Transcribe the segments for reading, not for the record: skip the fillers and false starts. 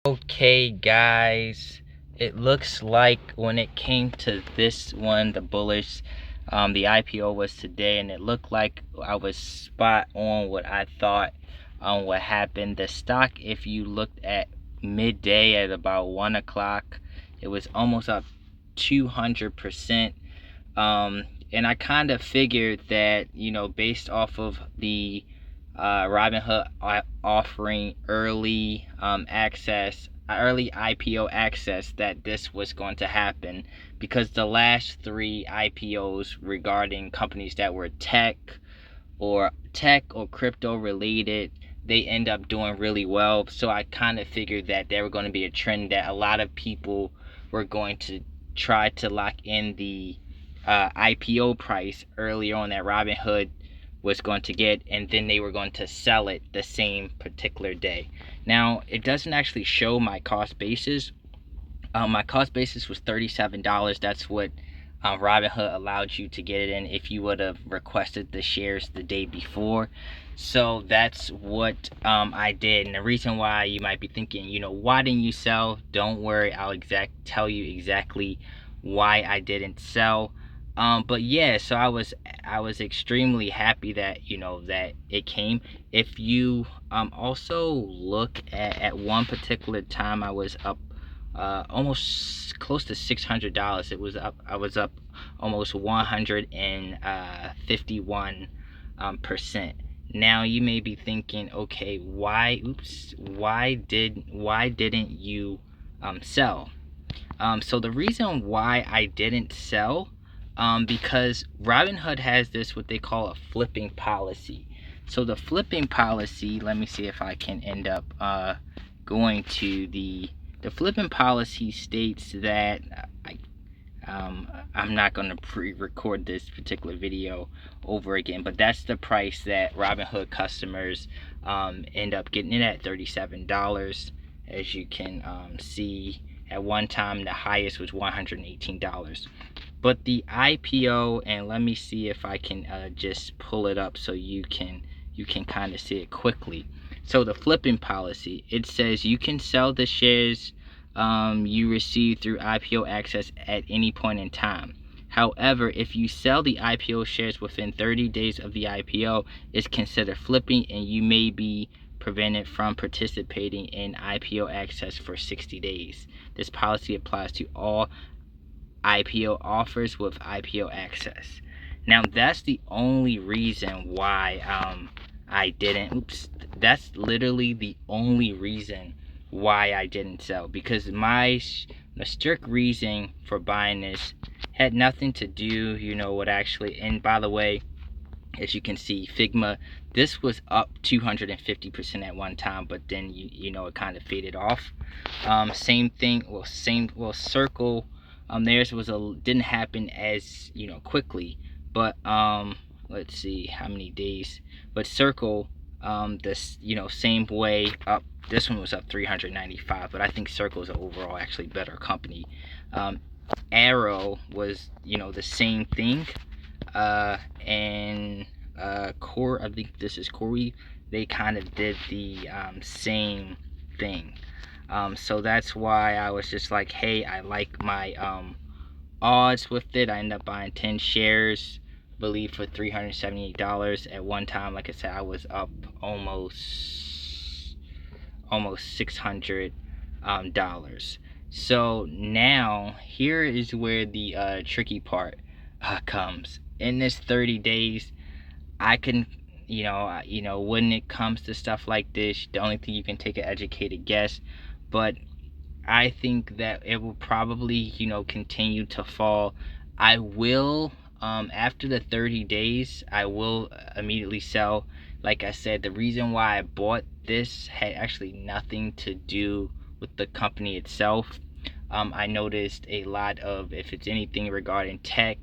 Okay guys, it looks like when it came to this one, the bullish, the IPO was today, and it looked like I was spot on what I thought what happened. The stock, if you looked at midday at about 1 o'clock, it was almost up 200%. And I kind of figured that, based off of the Robinhood offering early early IPO access, that this was going to happen, because the last three IPOs regarding companies that were tech or crypto related, they end up doing really well. So I kind of figured that there were going to be a trend that a lot of people were going to try to lock in the IPO price earlier on that Robinhood was going to get, and then they were going to sell it the same particular day. Now, it doesn't actually show my cost basis. My cost basis was $37. That's what Robinhood allowed you to get it in if you would have requested the shares the day before. So that's what I did. And the reason why you might be thinking, why didn't you sell? Don't worry, I'll tell you exactly why I didn't sell. But yeah, so I was extremely happy that that it came. If you also look at one particular time, I was up almost close to $600. It was up. I was up almost 151 percent. Now you may be thinking, okay, why didn't you sell? So the reason why I didn't sell, because Robinhood has this what they call a flipping policy. So the flipping policy, let me see if I can end up going to the flipping policy states that I'm not going to pre-record this particular video over again, but that's the price that Robinhood customers end up getting it at, $37. As you can see, at one time the highest was $118. But the IPO, and let me see if I can just pull it up so you can kind of see it quickly. So the flipping policy, it says you can sell the shares you receive through IPO access at any point in time. However, if you sell the IPO shares within 30 days of the IPO, it's considered flipping, and you may be prevented from participating in IPO access for 60 days. This policy applies to all IPO offers with IPO access. Now that's the only reason why I didn't. That's literally the only reason why I didn't sell, because the strict reason for buying this had nothing to do, what actually. And by the way, as you can see, Figma, this was up 250% at one time, but then it kind of faded off. Same thing. Circle. Theirs didn't happen as quickly, but let's see how many days. But Circle, this same way up. This one was up 395, but I think Circle is an overall actually better company. Arrow was the same thing, and Core, I think this is Corey, they kind of did the same thing. So that's why I was just like, hey, I like my odds with it. I ended up buying 10 shares, I believe, for $378 at one time. Like I said, I was up almost $600 dollars. So now here is where the tricky part comes. In this 30 days, I can, when it comes to stuff like this, the only thing you can take an educated guess, but I think that it will probably, continue to fall. I will, after the 30 days, I will immediately sell. Like I said, the reason why I bought this had actually nothing to do with the company itself. I noticed a lot of, if it's anything regarding tech,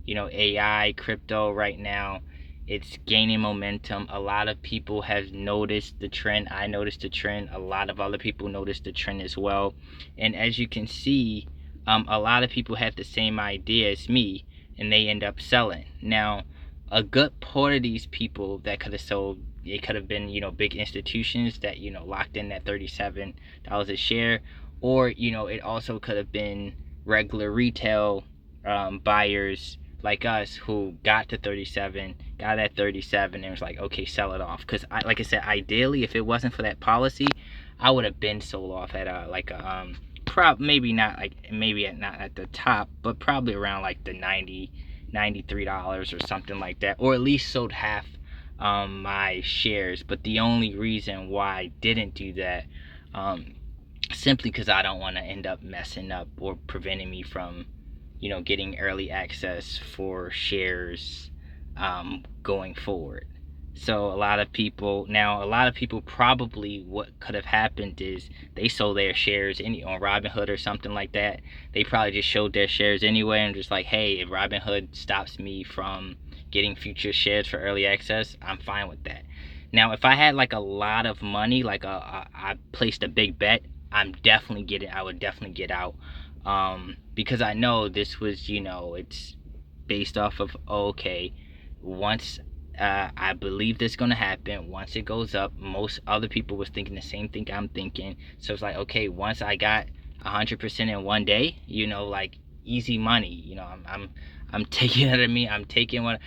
AI, crypto right now, it's gaining momentum. A lot of people have noticed the trend. I noticed the trend. A lot of other people noticed the trend as well. And as you can see, a lot of people had the same idea as me, and they end up selling. Now, a good part of these people that could have sold it could have been, you know, big institutions that, you know, locked in at $37 a share, or, you know, it also could have been regular retail buyers like us who got to 37, got at 37, and was like, okay, sell it off. Because like I said, ideally, if it wasn't for that policy, I would have been sold off at maybe not like, maybe not at the top, but probably around like the $93 or something like that, or at least sold half my shares. But the only reason why I didn't do that, simply because I don't want to end up messing up or preventing me from, you know, getting early access for shares going forward. So a lot of people probably, what could have happened is they sold their shares on Robinhood or something like that. They probably just showed their shares anyway and just like, hey, if Robinhood stops me from getting future shares for early access, I'm fine with that. Now, if I had like a lot of money, like I placed a big bet, I would definitely get out, because I know this was, you know, it's based off of, okay, once I believe this is gonna happen. Once it goes up, most other people was thinking the same thing I'm thinking. So it's like, okay, once I got 100% in one day, you know, like easy money. You know, I'm taking it at me. I'm taking my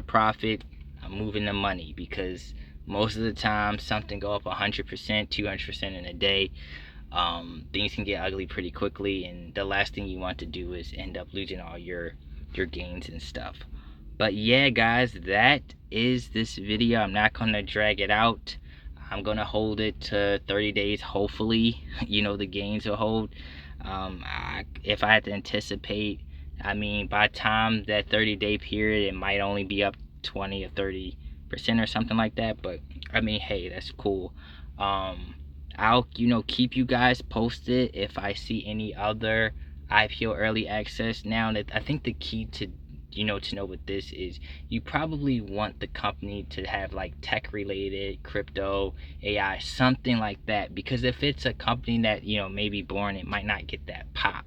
profit. I'm moving the money, because most of the time something go up 100%, 200% in a day. Things can get ugly pretty quickly, and the last thing you want to do is end up losing all your gains and stuff. But yeah, guys, that is this video. I'm not gonna drag it out. I'm gonna hold it to 30 days. Hopefully, you know, the gains will hold. If I had to anticipate, I mean, by the time that 30-day period, it might only be up 20 or 30% or something like that. But I mean, hey, that's cool. I'll, you know, keep you guys posted if I see any other IPO early access. Now, that I think the key to, you know, to know what this is, you probably want the company to have like tech related, crypto, AI, something like that, because if it's a company that, you know, may be boring, it might not get that pop.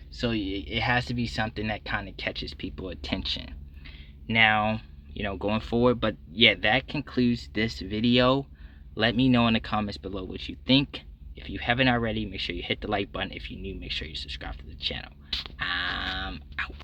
So it has to be something that kind of catches people attention. Now, you know, going forward. But yeah, that concludes this video. Let me know in the comments below what you think. If you haven't already, make sure you hit the like button. If you're new, make sure you subscribe to the channel. I'm out.